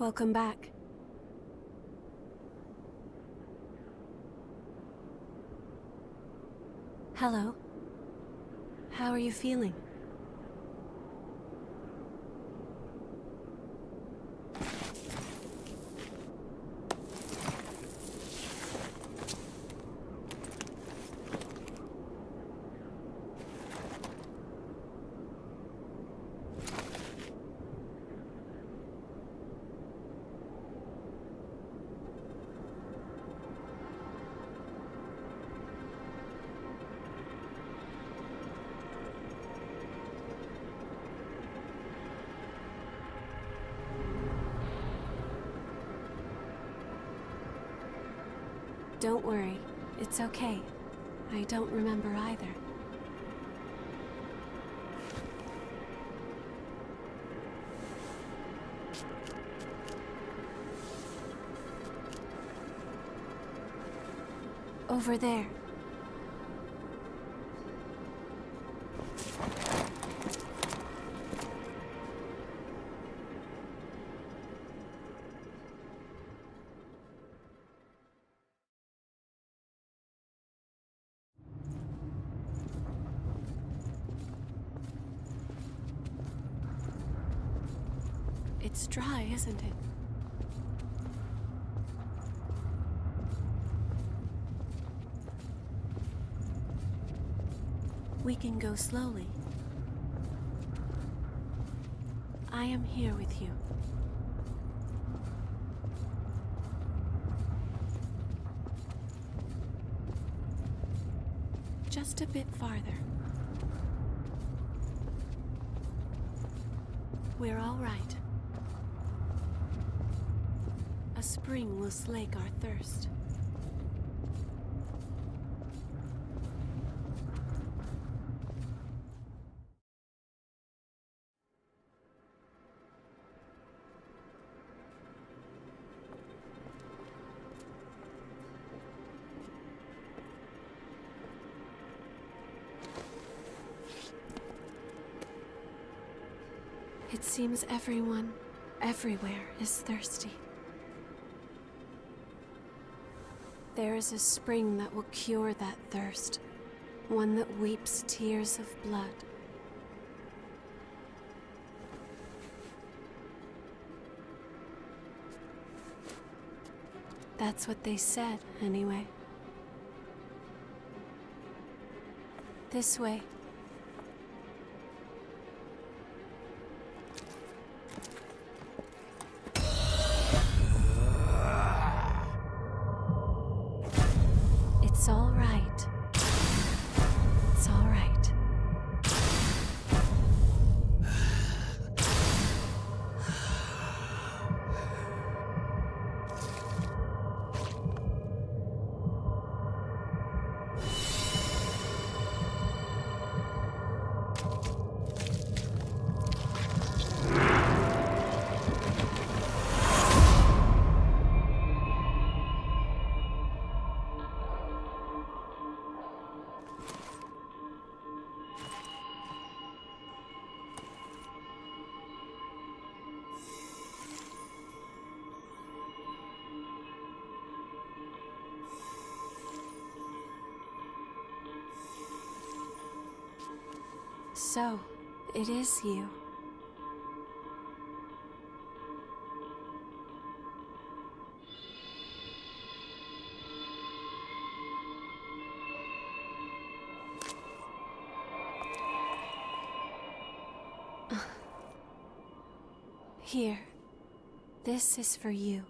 Welcome back. Hello. How are you feeling? Don't worry, it's okay. I don't remember either. Over there. It's dry, isn't it? We can go slowly. I am here with you. Just a bit farther. We're all right. A spring will slake our thirst. It seems everyone, everywhere, is thirsty. There is a spring that will cure that thirst, one that weeps tears of blood. That's what they said, anyway. This way. It's all right. It's all right. So, it is you. Here. This is for you.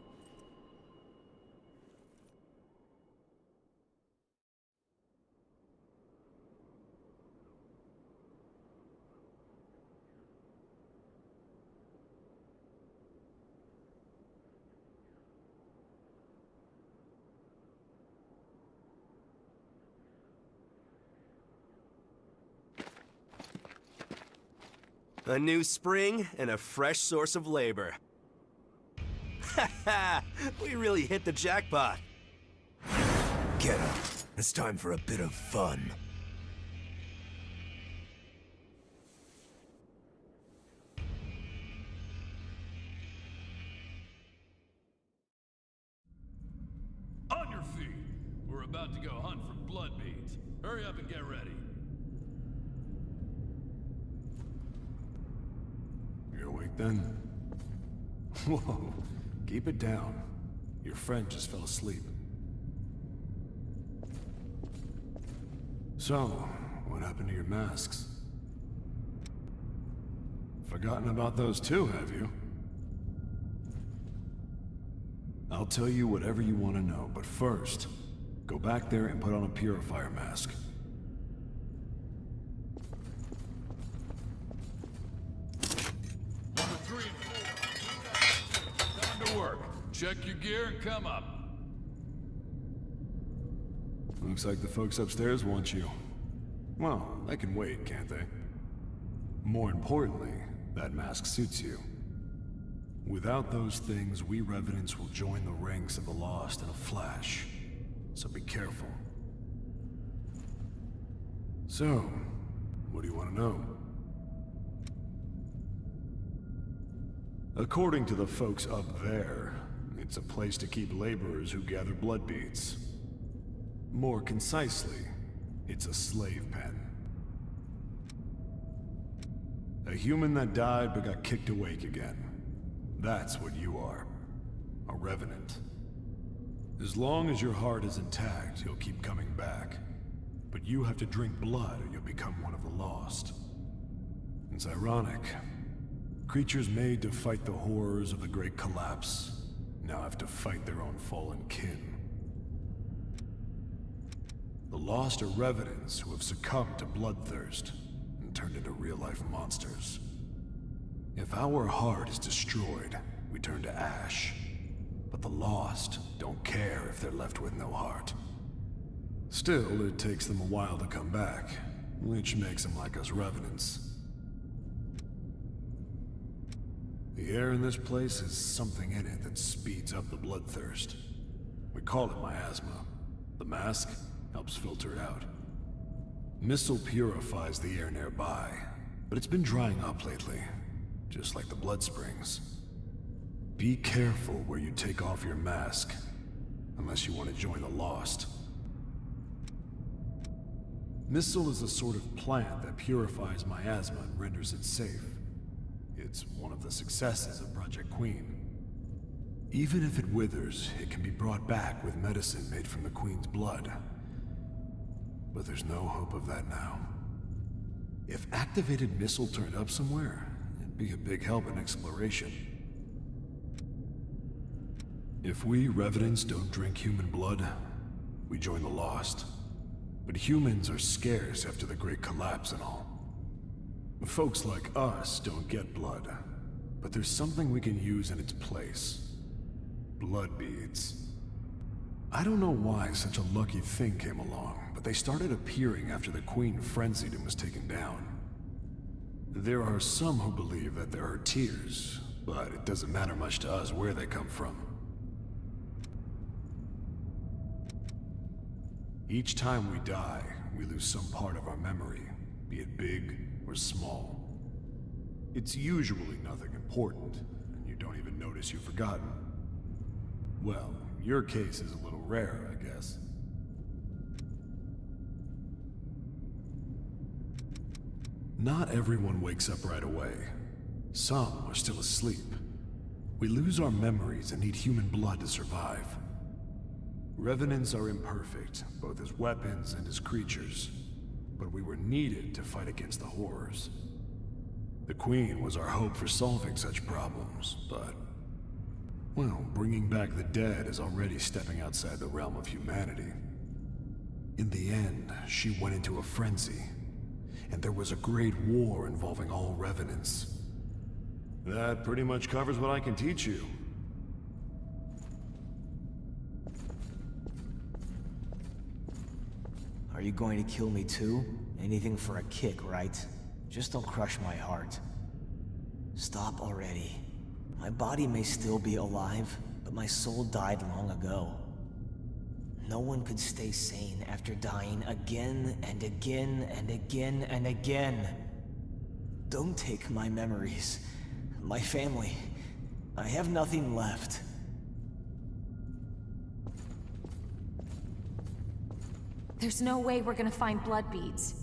A new spring and a fresh source of labor. Ha ha! We really hit the jackpot. Get up. It's time for a bit of fun. about to go hunt for blood beads. Hurry up and get ready. You're awake then? Whoa, keep it down. Your friend just fell asleep. So, what happened to your masks? Forgotten about those too, have you? I'll tell you whatever you want to know, but first, go back there and put on a purifier mask. Number 3 and 4. Time to work. Check your gear and come up. Looks like the folks upstairs want you. Well, they can wait, can't they? More importantly, that mask suits you. Without those things, we Revenants will join the ranks of the Lost in a flash. So be careful. So, what do you want to know? According to the folks up there, it's a place to keep laborers who gather blood beads. More concisely, it's a slave pen. A human that died but got kicked awake again. That's what you are. A Revenant. As long as your heart is intact, you'll keep coming back. But you have to drink blood or you'll become one of the Lost. It's ironic. Creatures made to fight the horrors of the Great Collapse now have to fight their own fallen kin. The Lost are Revenants who have succumbed to bloodthirst and turned into real-life monsters. If our heart is destroyed, we turn to ash. But the Lost don't care if they're left with no heart. Still, it takes them a while to come back, which makes them like us Revenants. The air in this place has something in it that speeds up the bloodthirst. We call it miasma. The mask helps filter it out. Missile purifies the air nearby, but it's been drying up lately, just like the blood springs. Be careful where you take off your mask, unless you want to join the Lost. Missile is a sort of plant that purifies miasma and renders it safe. It's one of the successes of Project Queen. Even if it withers, it can be brought back with medicine made from the Queen's blood. But there's no hope of that now. If activated missile turned up somewhere, it'd be a big help in exploration. If we Revenants don't drink human blood, we join the Lost. But humans are scarce after the Great Collapse and all. Folks like us don't get blood, but there's something we can use in its place. Blood beads. I don't know why such a lucky thing came along, but they started appearing after the Queen frenzied and was taken down. There are some who believe that there are tears, but it doesn't matter much to us where they come from. Each time we die, we lose some part of our memory, be it big or small. It's usually nothing important, and you don't even notice you've forgotten. Well, your case is a little rare, I guess. Not everyone wakes up right away. Some are still asleep. We lose our memories and need human blood to survive. Revenants are imperfect, both as weapons and as creatures. But we were needed to fight against the horrors. The Queen was our hope for solving such problems, but... well, bringing back the dead is already stepping outside the realm of humanity. In the end, she went into a frenzy, and there was a great war involving all Revenants. That pretty much covers what I can teach you. Are you going to kill me too? Anything for a kick, right? Just don't crush my heart. Stop already. My body may still be alive, but my soul died long ago. No one could stay sane after dying again and again and again and again. Don't take my memories, my family. I have nothing left. There's no way we're gonna find blood beads.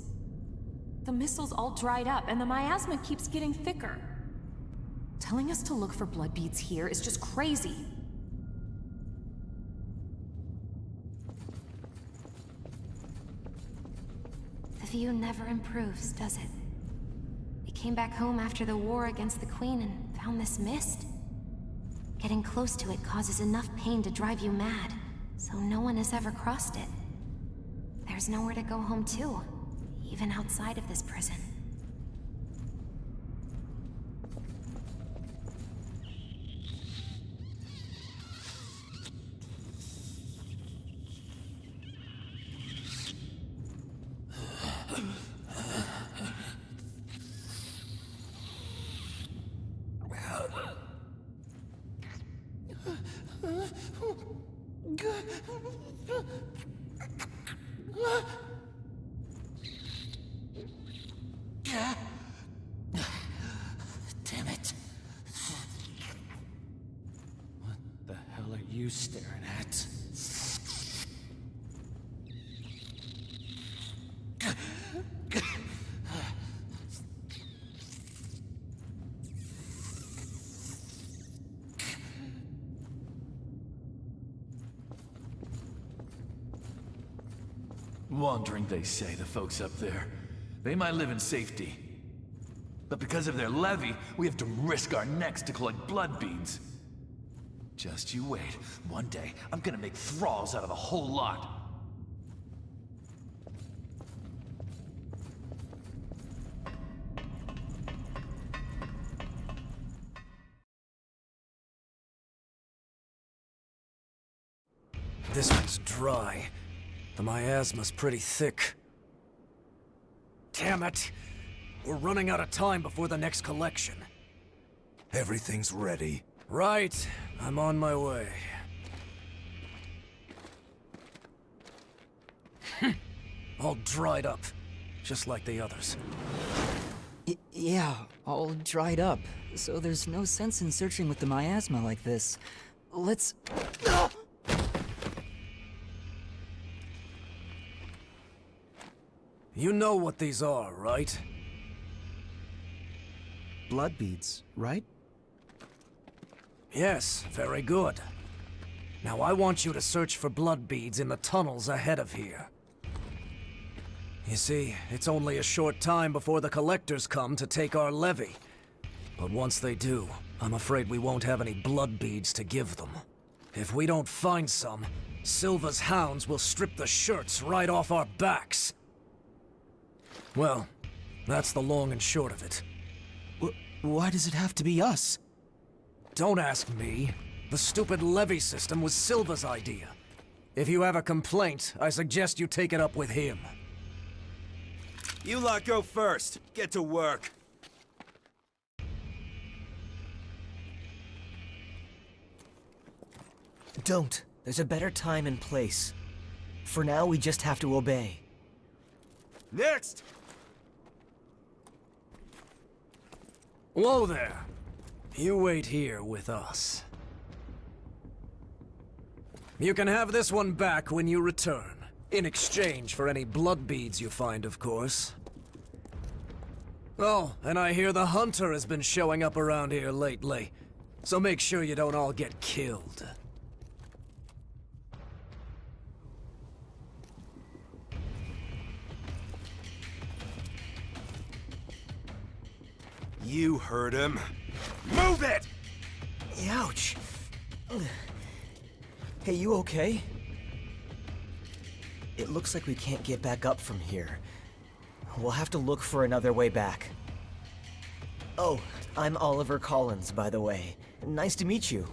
The missile's all dried up, and the miasma keeps getting thicker. Telling us to look for blood beads here is just crazy. The view never improves, does it? We came back home after the war against the Queen and found this mist. Getting close to it causes enough pain to drive you mad, so no one has ever crossed it. There's nowhere to go home to, even outside of this prison. Damn it. What the hell are you staring at? Wandering, they say, the folks up there. They might live in safety. But because of their levy, we have to risk our necks to collect blood beads. Just you wait. One day, I'm gonna make thralls out of the whole lot. This one's dry. The miasma's pretty thick. Damn it! We're running out of time before the next collection. Everything's ready. Right. I'm on my way. All dried up. Just like the others. Yeah, all dried up. So there's no sense in searching with the miasma like this. Let's... You know what these are, right? Blood beads, right? Yes, very good. Now I want you to search for blood beads in the tunnels ahead of here. You see, it's only a short time before the collectors come to take our levy. But once they do, I'm afraid we won't have any blood beads to give them. If we don't find some, Silva's hounds will strip the shirts right off our backs. Well, that's the long and short of it. Why does it have to be us? Don't ask me. The stupid levy system was Silva's idea. If you have a complaint, I suggest you take it up with him. You lot go first. Get to work. Don't. There's a better time and place. For now, we just have to obey. Next! Whoa there. You wait here with us. You can have this one back when you return. In exchange for any blood beads you find, of course. Oh, and I hear the hunter has been showing up around here lately. So make sure you don't all get killed. You heard him. Move it! Ouch. Hey, you okay? It looks like we can't get back up from here. We'll have to look for another way back. Oh, I'm Oliver Collins, by the way. Nice to meet you.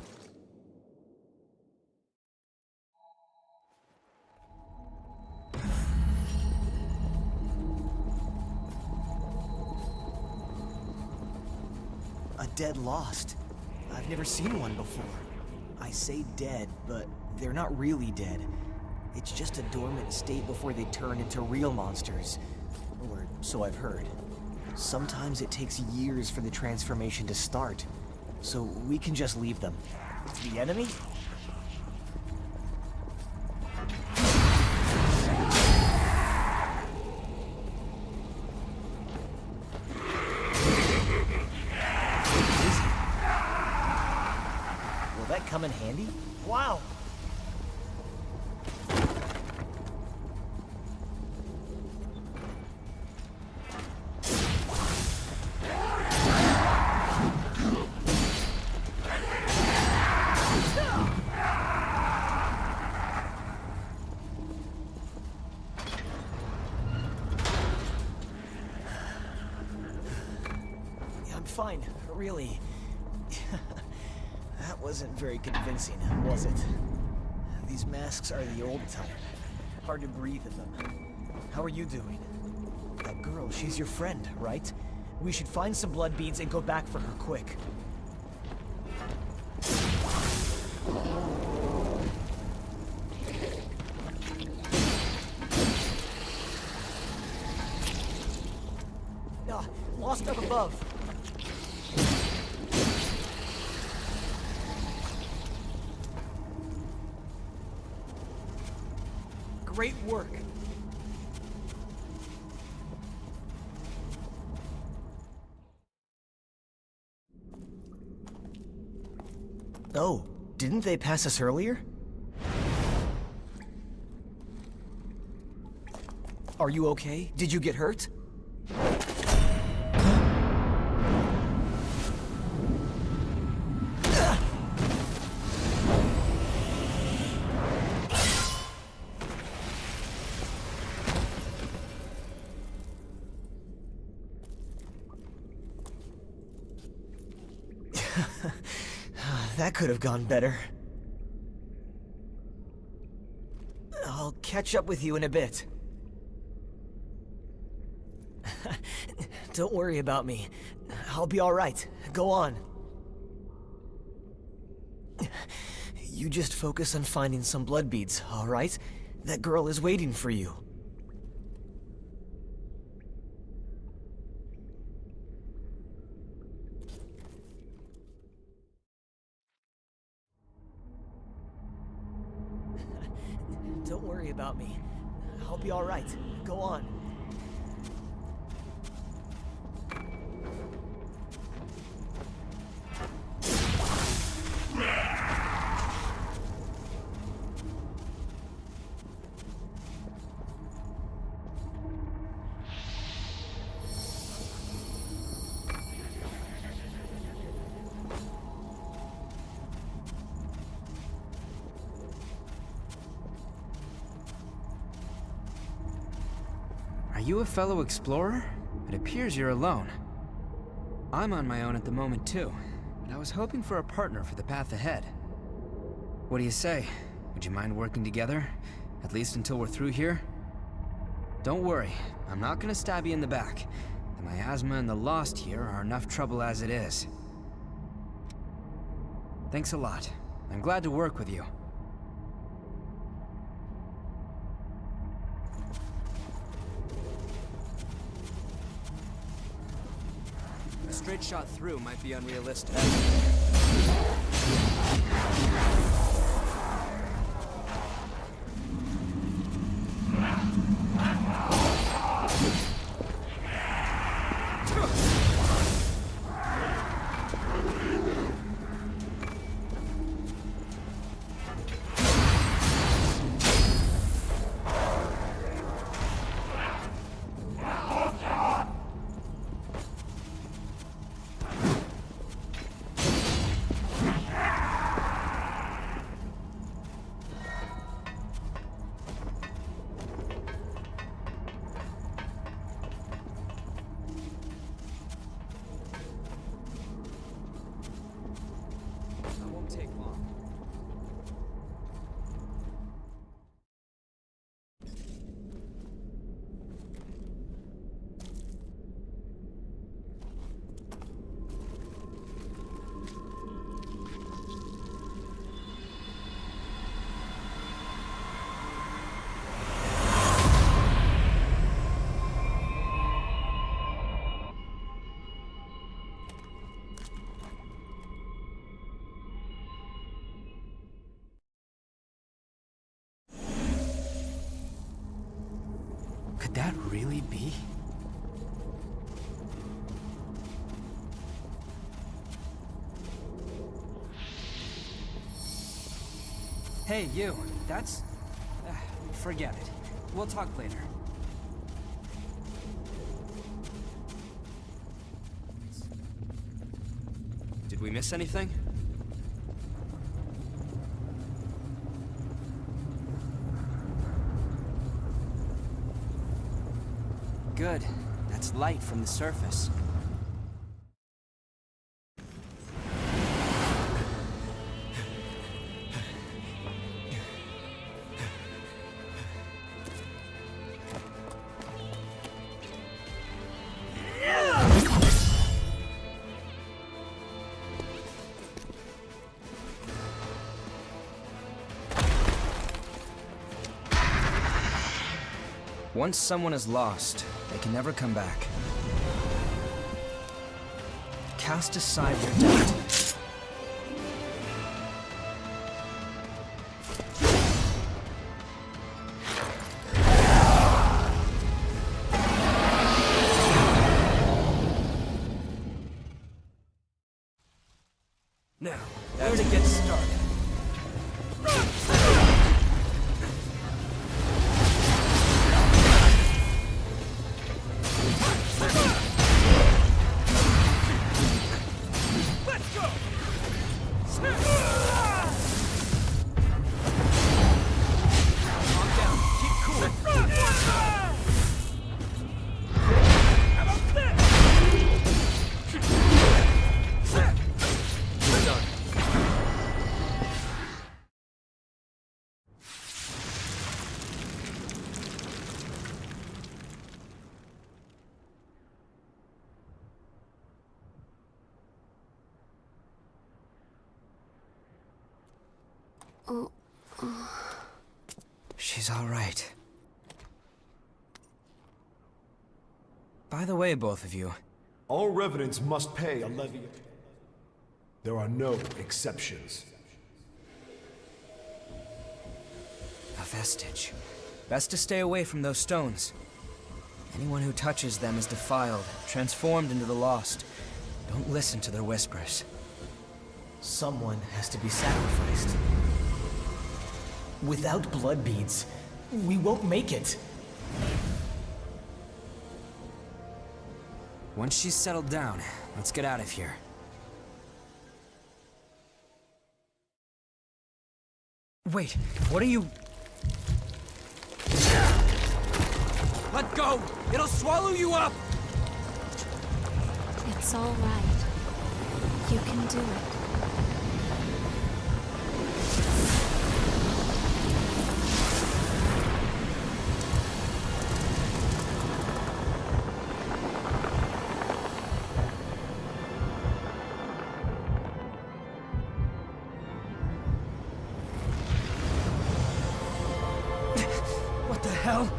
A dead lost. I've never seen one before. I say dead, but they're not really dead. It's just a dormant state before they turn into real monsters. Or so I've heard. Sometimes it takes years for the transformation to start. So we can just leave them. The enemy? come in handy? Wow! Fine, really. That wasn't very convincing, was it? These masks are the old type. Hard to breathe in them. How are you doing? That girl, she's your friend, right? We should find some blood beads and go back for her quick. Ah, lost up above. Great work. Oh, didn't they pass us earlier? Are you okay? Did you get hurt? That could have gone better. I'll catch up with you in a bit. Don't worry about me. I'll be alright. Go on. You just focus on finding some blood beads, alright? That girl is waiting for you. Don't worry about me. I'll be alright. Go on. Are you a fellow explorer? It appears you're alone. I'm on my own at the moment too, but I was hoping for a partner for the path ahead. What do you say? Would you mind working together? At least until we're through here? Don't worry, I'm not gonna stab you in the back. The miasma and the Lost here are enough trouble as it is. Thanks a lot. I'm glad to work with you. A straight shot through might be unrealistic. Could that really be? Hey, you. That's... forget it. We'll talk later. Did we miss anything? Good. That's light from the surface. Once someone is lost, they can never come back. Cast aside your doubt. Now, where to get started? She's all right. By the way, both of you. All revenants must pay a levy. There are no exceptions. A vestige. Best to stay away from those stones. Anyone who touches them is defiled, transformed into the lost. Don't listen to their whispers. Someone has to be sacrificed. Without blood beads, we won't make it. Once she's settled down, let's get out of here. Wait, what are you... Let go! It'll swallow you up! It's all right. You can do it. What the hell?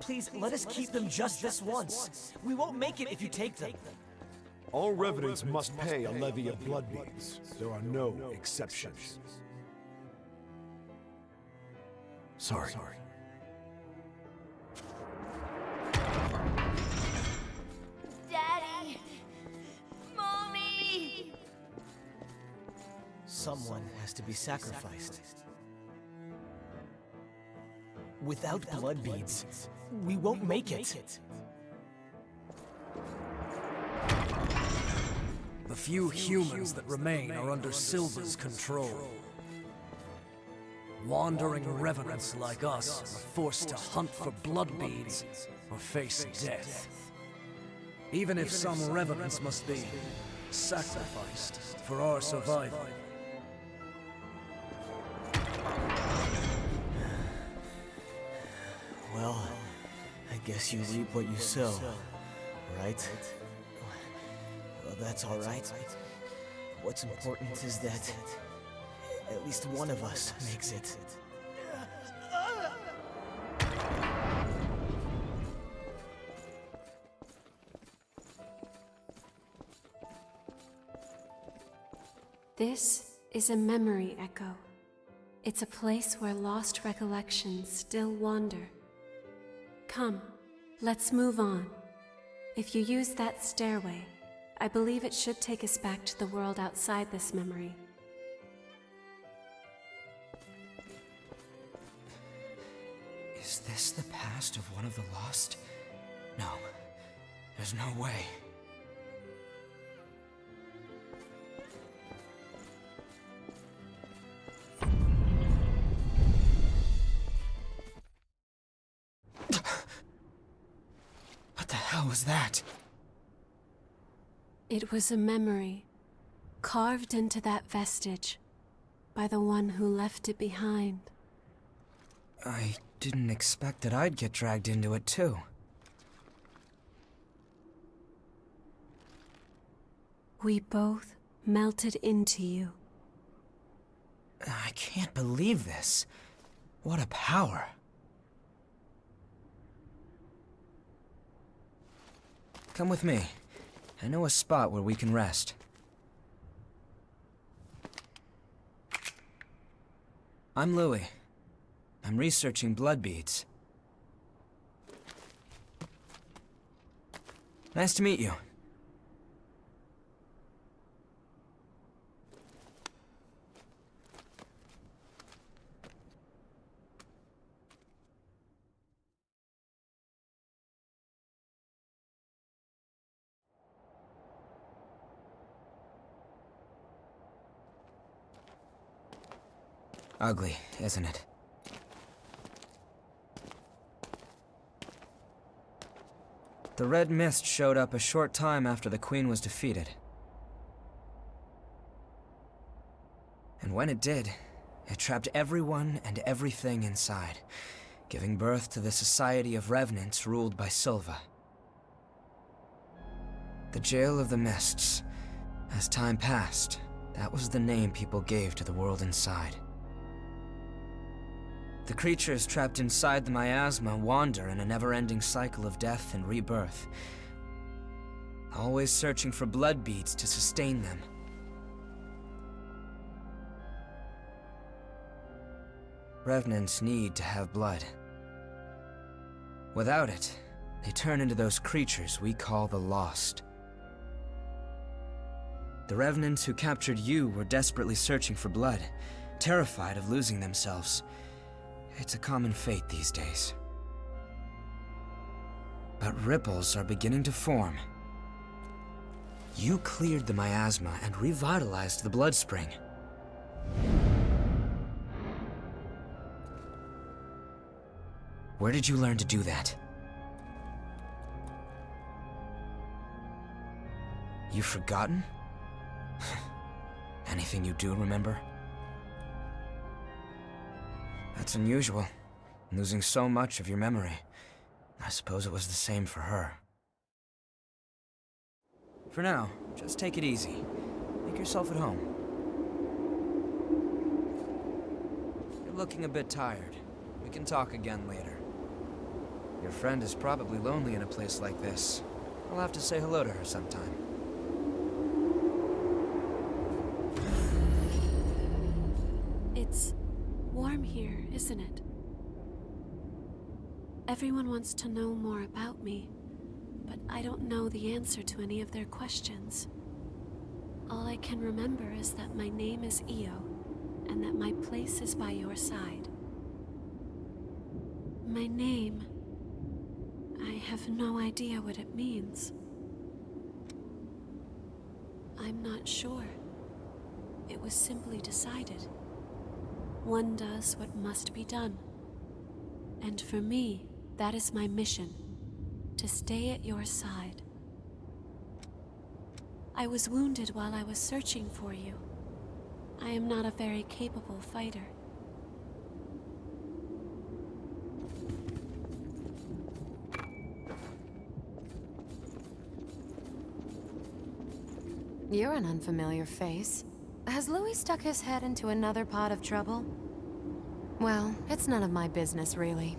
Please, let us keep them just this once. We won't make it if you take them. All revenants must pay a levy of blood beads. There are no exceptions. Sorry. Daddy! Mommy! Someone has to be sacrificed. Without blood beads, we won't make it. The few humans that remain are under Silva's control. Wandering revenants like us are forced to hunt for blood beads or face death. Even if some revenants must be sacrificed for our survival. Well, I guess you reap what you sow, right? Well, that's all right. What's important is that at least one of us makes it. This is a memory echo. It's a place where lost recollections still wander. Come, let's move on. If you use that stairway, I believe it should take us back to the world outside this memory. Is this the past of one of the lost? No, there's no way. What the hell was that? It was a memory, carved into that vestige, by the one who left it behind. I didn't expect that I'd get dragged into it too. We both melted into you. I can't believe this. What a power. Come with me. I know a spot where we can rest. I'm Louis. I'm researching blood beads. Nice to meet you. Ugly, isn't it? The red mist showed up a short time after the Queen was defeated. And when it did, it trapped everyone and everything inside, giving birth to the Society of Revenants ruled by Silva. The Jail of the Mists. As time passed, that was the name people gave to the world inside. The creatures trapped inside the miasma wander in a never-ending cycle of death and rebirth, always searching for blood beads to sustain them. Revenants need to have blood. Without it, they turn into those creatures we call the Lost. The Revenants who captured you were desperately searching for blood, terrified of losing themselves. It's a common fate these days. But ripples are beginning to form. You cleared the miasma and revitalized the blood spring. Where did you learn to do that? You've forgotten? Anything you do remember? That's unusual, losing so much of your memory. I suppose it was the same for her. For now, just take it easy. Make yourself at home. You're looking a bit tired. We can talk again later. Your friend is probably lonely in a place like this. I'll have to say hello to her sometime. It's warm here, isn't it? Everyone wants to know more about me, but I don't know the answer to any of their questions. All I can remember is that my name is Io, and that my place is by your side. My name... I have no idea what it means. I'm not sure. It was simply decided. One does what must be done. And for me, that is my mission, to stay at your side. I was wounded while I was searching for you. I am not a very capable fighter. You're an unfamiliar face. Has Louis stuck his head into another pot of trouble? Well, it's none of my business, really.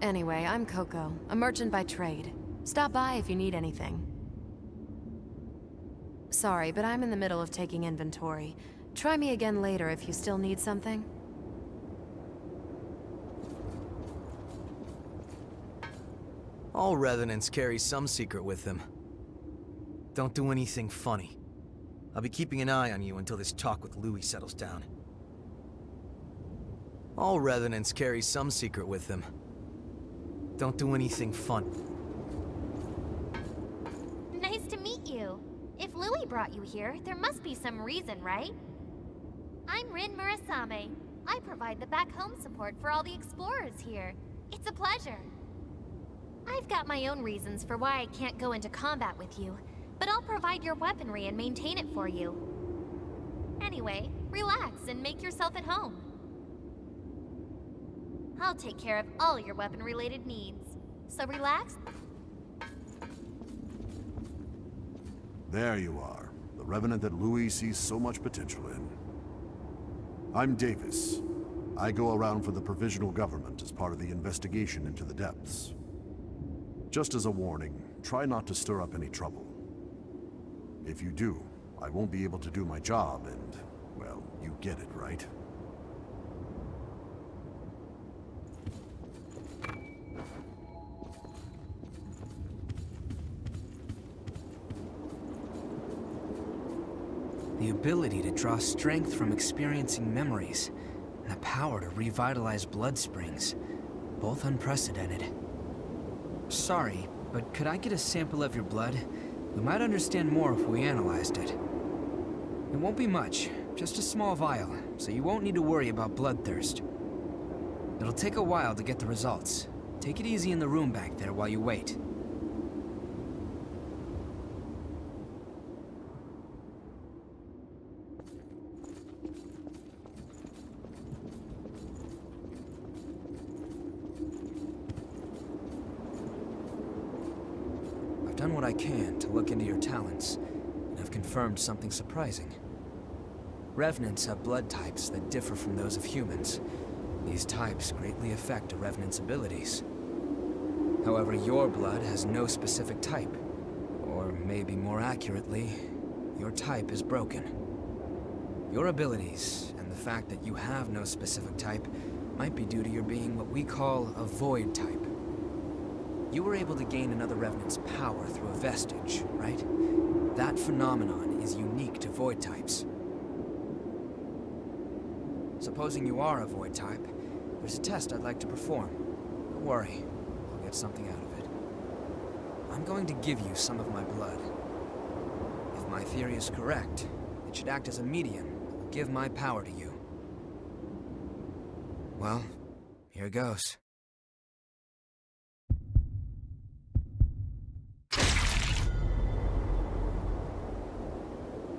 Anyway, I'm Coco, a merchant by trade. Stop by if you need anything. Sorry, but I'm in the middle of taking inventory. Try me again later if you still need something. All revenants carry some secret with them. Don't do anything funny. I'll be keeping an eye on you until this talk with Louis settles down. All revenants carry some secret with them. Don't do anything fun. Nice to meet you. If Louis brought you here, there must be some reason, right? I'm Rin Murasame. I provide the back home support for all the explorers here. It's a pleasure. I've got my own reasons for why I can't go into combat with you, but I'll provide your weaponry and maintain it for you. Anyway, relax and make yourself at home. I'll take care of all your weapon-related needs. So relax. There you are, the Revenant that Louis sees so much potential in. I'm Davis. I go around for the Provisional Government as part of the investigation into the depths. Just as a warning, try not to stir up any trouble. If you do, I won't be able to do my job and, well, you get it, right? The ability to draw strength from experiencing memories, and the power to revitalize blood springs. Both unprecedented. Sorry, but could I get a sample of your blood? We might understand more if we analyzed it. It won't be much, just a small vial, so you won't need to worry about bloodthirst. It'll take a while to get the results. Take it easy in the room back there while you wait. I've done what I can to look into your talents, and I've confirmed something surprising. Revenants have blood types that differ from those of humans. These types greatly affect a Revenant's abilities. However, your blood has no specific type. Or maybe more accurately, your type is broken. Your abilities, and the fact that you have no specific type, might be due to your being what we call a void type. You were able to gain another Revenant's power through a vestige, right? That phenomenon is unique to void types. Supposing you are a void type, there's a test I'd like to perform. Don't worry, I'll get something out of it. I'm going to give you some of my blood. If my theory is correct, it should act as a medium that will give my power to you. Well, here goes.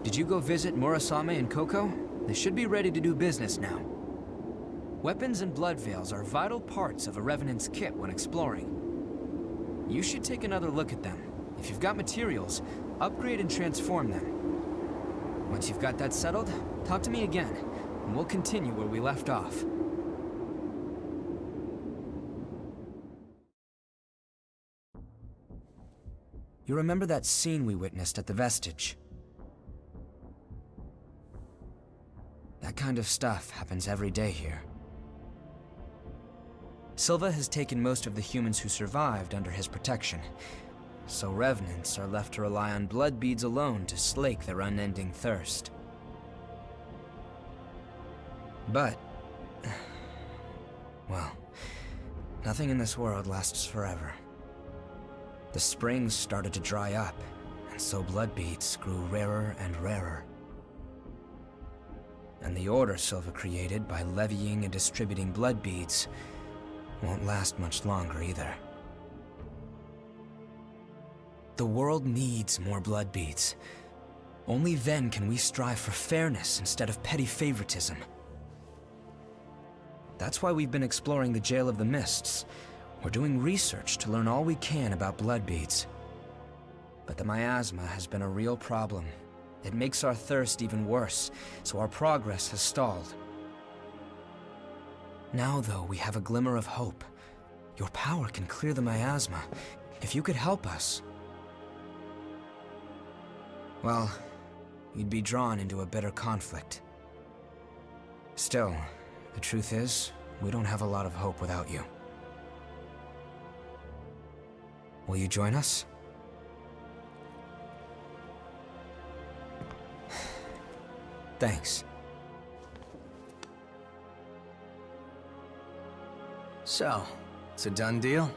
Did you go visit Murasame and Coco? They should be ready to do business now. Weapons and blood veils are vital parts of a Revenant's kit when exploring. You should take another look at them. If you've got materials, upgrade and transform them. Once you've got that settled, talk to me again, and we'll continue where we left off. You remember that scene we witnessed at the Vestige? That kind of stuff happens every day here. Silva has taken most of the humans who survived under his protection, so Revenants are left to rely on blood beads alone to slake their unending thirst. But, well, nothing in this world lasts forever. The springs started to dry up, and so blood beads grew rarer and rarer. And the order Silva created by levying and distributing blood beads won't last much longer either. The world needs more blood beads. Only then can we strive for fairness instead of petty favoritism. That's why we've been exploring the Jail of the Mists. We're doing research to learn all we can about blood beads. But the miasma has been a real problem. It makes our thirst even worse, so our progress has stalled. Now, though, we have a glimmer of hope. Your power can clear the miasma. If you could help us... Well, you'd be drawn into a bitter conflict. Still, the truth is, we don't have a lot of hope without you. Will you join us? Thanks. So, it's a done deal?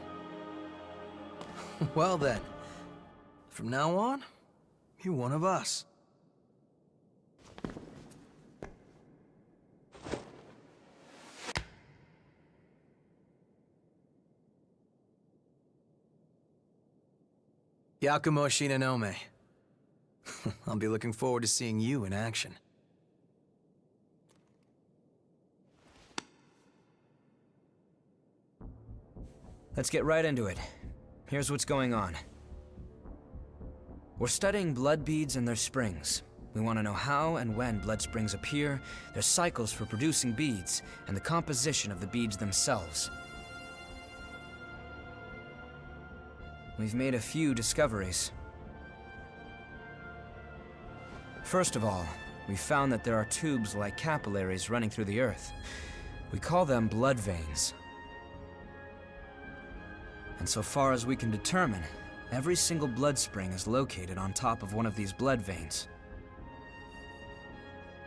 Well then, from now on, you're one of us. Yakumo Shinonome. I'll be looking forward to seeing you in action. Let's get right into it. Here's what's going on. We're studying blood beads and their springs. We want to know how and when blood springs appear, their cycles for producing beads, and the composition of the beads themselves. We've made a few discoveries. First of all, we found that there are tubes like capillaries running through the earth. We call them blood veins. And so far as we can determine, every single blood spring is located on top of one of these blood veins.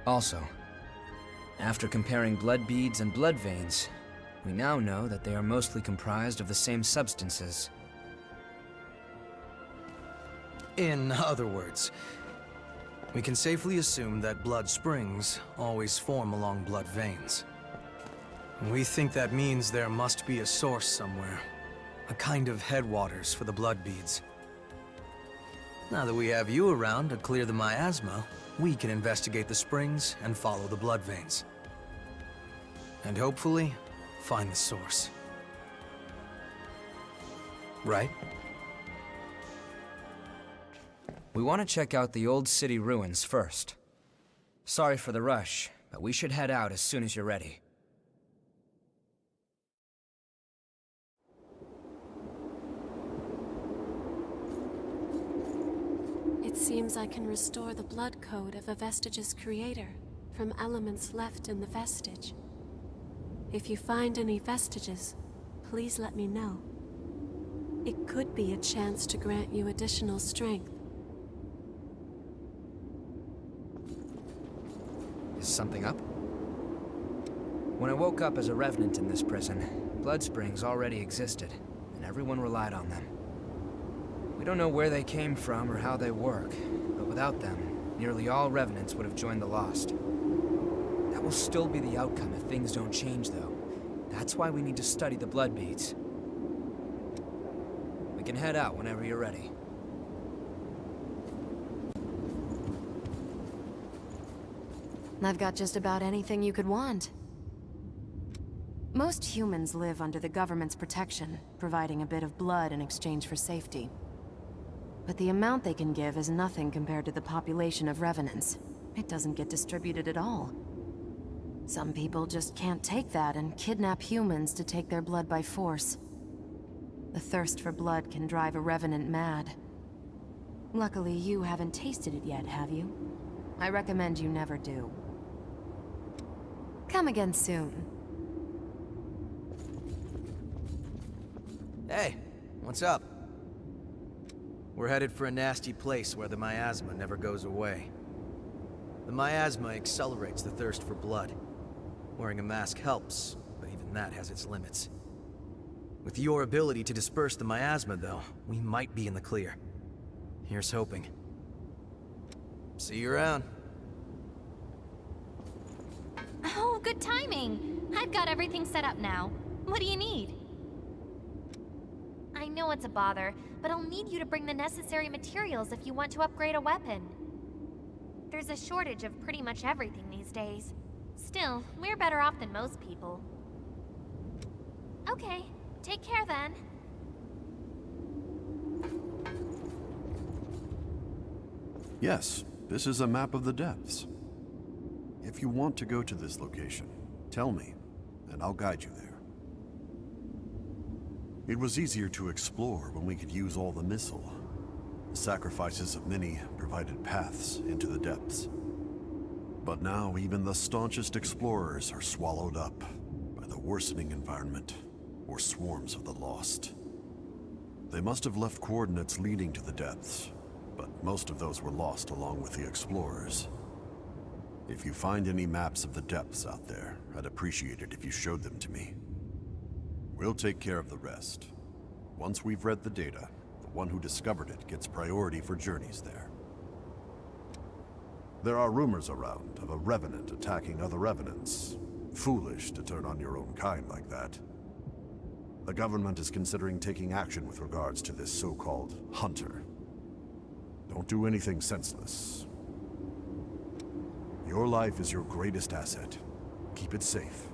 Also, after comparing blood beads and blood veins, we now know that they are mostly comprised of the same substances. In other words, we can safely assume that blood springs always form along blood veins. We think that means there must be a source somewhere. A kind of headwaters for the blood beads. Now that we have you around to clear the miasma, we can investigate the springs and follow the blood veins. And hopefully, find the source. Right? We want to check out the old city ruins first. Sorry for the rush, but we should head out as soon as you're ready. It seems I can restore the blood code of a vestige's creator from elements left in the vestige. If you find any vestiges, please let me know. It could be a chance to grant you additional strength. Is something up? When I woke up as a revenant in this prison, blood springs already existed, and everyone relied on them. We don't know where they came from or how they work, but without them, nearly all revenants would have joined the Lost. That will still be the outcome if things don't change, though. That's why we need to study the blood beads. We can head out whenever you're ready. I've got just about anything you could want. Most humans live under the government's protection, providing a bit of blood in exchange for safety. But the amount they can give is nothing compared to the population of revenants. It doesn't get distributed at all. Some people just can't take that and kidnap humans to take their blood by force. The thirst for blood can drive a revenant mad. Luckily, you haven't tasted it yet, have you? I recommend you never do. Come again soon. Hey, what's up? We're headed for a nasty place where the miasma never goes away. The miasma accelerates the thirst for blood. Wearing a mask helps, but even that has its limits. With your ability to disperse the miasma, though, we might be in the clear. Here's hoping. See you around. Oh, good timing! I've got everything set up now. What do you need? I know it's a bother, but I'll need you to bring the necessary materials if you want to upgrade a weapon. There's a shortage of pretty much everything these days. Still, we're better off than most people. Okay, take care then. Yes, this is a map of the depths. If you want to go to this location, tell me, and I'll guide you there. It was easier to explore when we could use all the missile. The sacrifices of many provided paths into the depths. But now even the staunchest explorers are swallowed up by the worsening environment or swarms of the lost. They must have left coordinates leading to the depths, but most of those were lost along with the explorers. If you find any maps of the depths out there, I'd appreciate it if you showed them to me. We'll take care of the rest. Once we've read the data, the one who discovered it gets priority for journeys there. There are rumors around of a revenant attacking other revenants. Foolish to turn on your own kind like that. The government is considering taking action with regards to this so-called hunter. Don't do anything senseless. Your life is your greatest asset. Keep it safe.